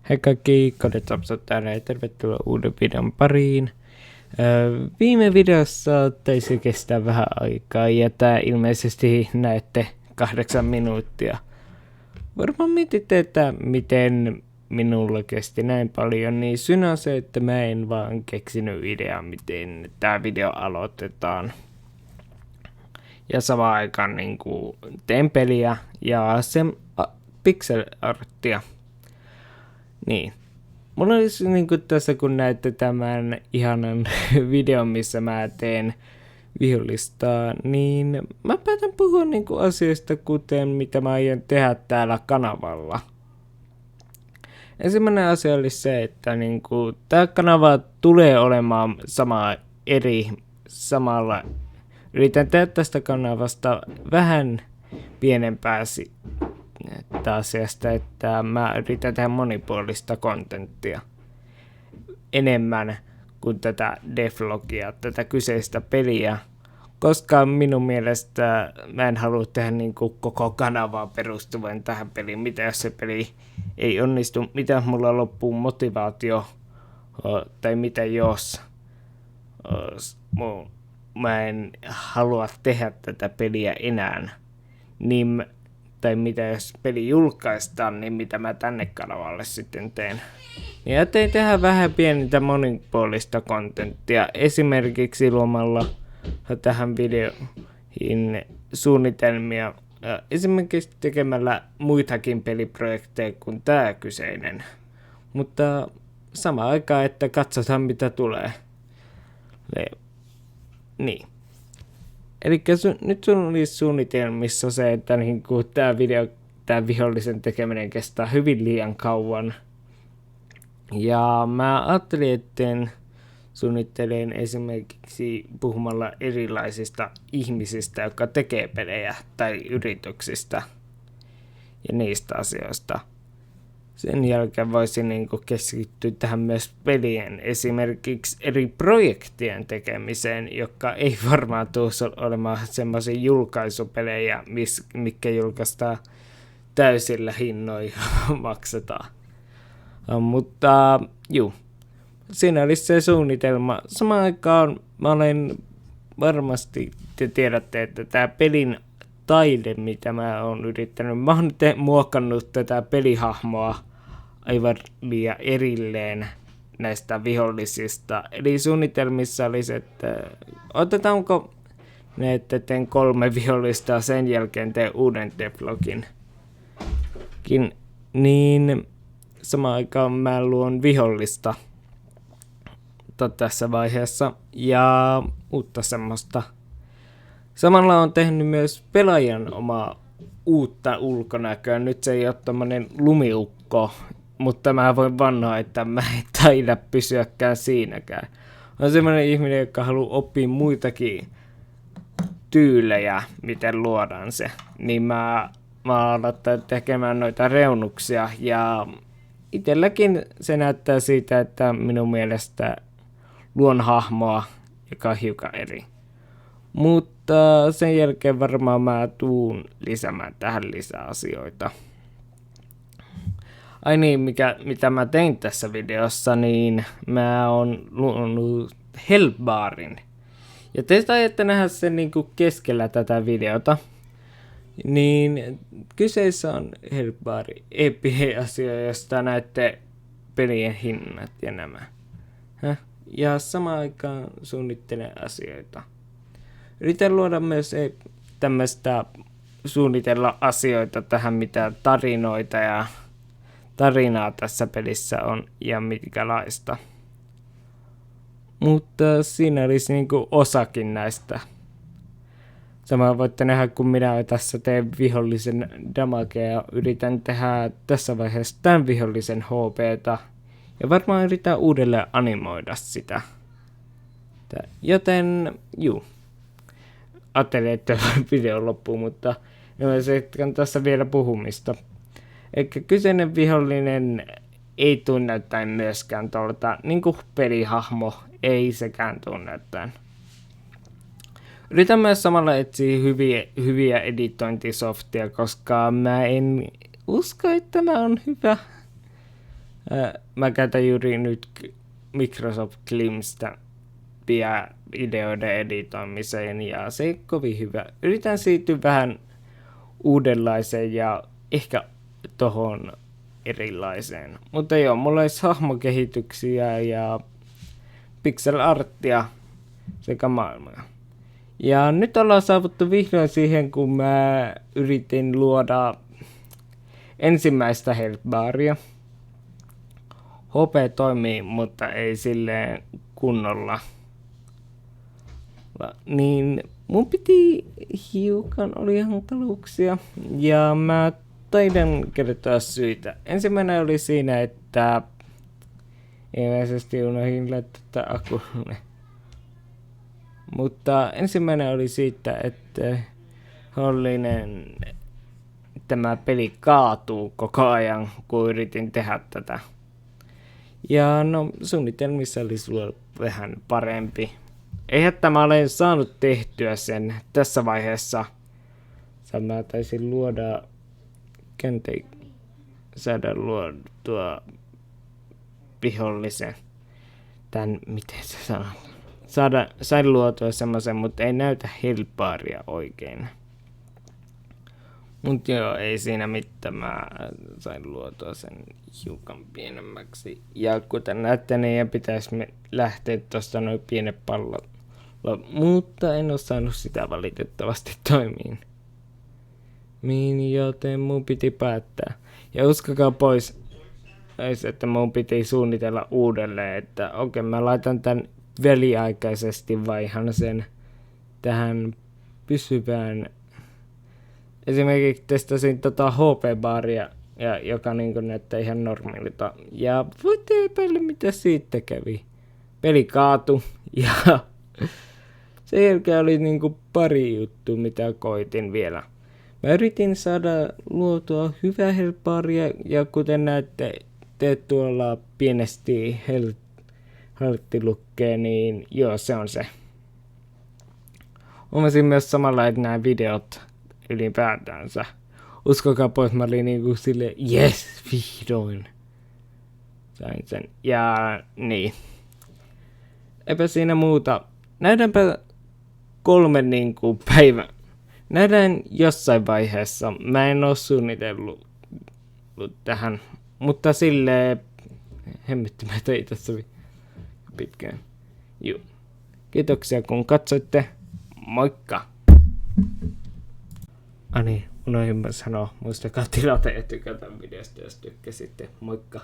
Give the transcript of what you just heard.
Hei kaikki, Kodetapsot täällä ja tervetuloa uuden videon pariin. Viime videossa taisi kestää vähän aikaa ja tää ilmeisesti näette 8 minuuttia. Varmaan mietitte, että miten minulla kesti näin paljon, niin syynä on se, että mä en vaan keksinyt ideaa, miten tää video aloitetaan. Ja samaan aikaan niinku teen peliä ja sen pixel arttia. Niin. Mulla olisi niinku tässä, kun näette tämän ihanan videon, missä mä teen vihollistaa, niin mä päätän puhua niinku asioista, kuten mitä mä aion tehdä täällä kanavalla. Ensimmäinen asia oli se, että niinku tää kanava tulee olemaan samalla. Yritän tehdä tästä kanavasta vähän pienempää asiasta, että mä yritän tehdä monipuolista kontenttia enemmän kuin tätä devlogia, tätä kyseistä peliä, koska minun mielestä mä en halua tehdä niin kuin koko kanavaa perustuvan tähän peliin. Mitä jos se peli ei onnistu, mitä mulla loppuu motivaatio, tai mitä jos mä en halua tehdä tätä peliä enää, niin tai mitä jos peli julkaistaan, niin mitä mä tänne kanavalle sitten teen. Ja tein tehdä vähän pienintä monipuolista kontenttia, esimerkiksi luomalla tähän videoihin suunnitelmia, esimerkiksi tekemällä muitakin peliprojekteja kuin tää kyseinen. Mutta samaan aikaan, että katsotaan mitä tulee. Niin. Eli nyt sun oli suunnitelmissa se, että niinku tää vihollisen tekeminen kestää hyvin liian kauan. Ja mä ajattelin, että suunnittelen esimerkiksi puhumalla erilaisista ihmisistä, jotka tekee pelejä tai yrityksistä ja niistä asioista. Sen jälkeen voisin niinku keskittyä tähän myös pelien, esimerkiksi eri projektien tekemiseen, jotka ei varmaan tule olemaan semmoisia julkaisupelejä, mitkä julkaistaan täysillä hinnoilla maksetaan. Mutta siinä olisi se suunnitelma. Samaan aikaan mä olen varmasti, te tiedätte, että tämä pelin taide, mitä mä oon yrittänyt, mä oon muokannut tätä pelihahmoa aivan liian erilleen näistä vihollisista. Eli suunnitelmissa olisi, että otetaanko ne, että teen 3 vihollista, sen jälkeen teen uuden devlogin. Niin samaan aikaan mä luon vihollista tässä vaiheessa ja uutta semmoista. Samalla on tehnyt myös pelaajan omaa uutta ulkonäköä. Nyt se ei ole tommonen lumiukko, mutta mä voin vannoa, että mä en taida pysyäkään siinäkään. On semmoinen ihminen, joka haluaa oppia muitakin tyylejä, miten luodaan se. Niin mä aloittaa tekemään noita reunuksia ja itselläkin se näyttää siitä, että minun mielestä luon hahmoa, joka on hiukan eri. Mutta sen jälkeen varmaan mä tuun lisäämään tähän lisää asioita. Ai niin, mitä mä tein tässä videossa, niin mä oon luonut Helpbarin. Ja te taidatte nähdä sen niinku keskellä tätä videota. Niin kyseessä on Helpbari, Epic-asia, josta näette pelien hinnat ja nämä. Ja samaan aikaan suunnittelen asioita. Yritän luoda myös tämmöistä suunnitella asioita tähän, mitä tarinoita ja tarinaa tässä pelissä on ja mitkälaista. Mutta siinä olisi niinku osakin näistä. Samaa voitte nähdä, kun minä tässä teen vihollisen damagea ja yritän tehdä tässä vaiheessa tämän vihollisen HP:ta. Ja varmaan yritän uudelleen animoida sitä. Joten, ajattelin, että video loppuu, mutta se jatkan tässä vielä puhumista. Eikä kyseinen vihollinen ei tunnetaan myöskään tuolta, niin kuin pelihahmo ei sekään tunnetaan. Yritän myös samalla etsiä hyviä editointisoftia, koska mä en usko, että tämä on hyvä. Mä käytän juuri nyt Microsoft Glimpsistä videoiden editoimiseen ja se ei kovin hyvä. Yritän siirtyä vähän uudenlaiseen ja ehkä tohon erilaiseen. Mutta joo, mulla olisi hahmokehityksiä ja pixel arttia sekä maailmaa. Ja nyt ollaan saavuttu vihdoin siihen, kun mä yritin luoda ensimmäistä health-baria. HP toimii, mutta ei silleen kunnolla. Niin mun piti hiukan, oli hankaluuksia. Ja mä taidan kertoa syitä. Ensimmäinen oli siinä, että ilmeisesti unohdin laittaa akulle. Mutta ensimmäinen oli siitä, että tämä peli kaatuu koko ajan, kun yritin tehdä tätä. Ja no, suunnitelmissa olisi ollut vähän parempi. Eihän tämä ole saanut tehtyä sen tässä vaiheessa. Mä taisin luoda saada luotua vihollisen. Tän, miten se sanoo? Sain luotua semmoisen, mutta ei näytä helpaaria oikein. Mut joo, ei siinä mitään. Mä sain luotua sen hiukan pienemmäksi. Ja kuten näette, niin pitäisi lähteä tuosta noin pienet pallot. Mutta en ole saanut sitä valitettavasti toimiin. Joten mun piti päättää. Ja uskokaa pois, että mun piti suunnitella uudelleen, että okei, mä laitan tän väliaikaisesti vaihan sen tähän pysyvään. Esimerkiksi testasin HP-baaria, joka niin näyttää ihan normaalilta. Ja voitte epäillä, mitä siitä kävi. Peli kaatui ja sen jälkeen oli niin pari juttua, mitä koitin vielä. Mä yritin saada luotua hyvää health-baaria ja kuten näette, teet tuolla pienesti health-lukkeen, niin joo, se on se. Huomasin myös samalla, että nämä videot ylipäätänsä. Uskokaa pois, mä olin niinku silleen, yes, vihdoin. Sain sen. Ja niin. Eipä siinä muuta. Nähdäänpä 3 niinku päivää. Nähdään jossain vaiheessa. Mä en oo suunnitellut tähän. Mutta silleen, hemmetti, mä tein tässä pitkään. Juu. Kiitoksia kun katsoitte. Moikka! Ani, unohdin sanoa, muistakaa tilata ja tykätä videosta, jos tykkäsitte. Moikka!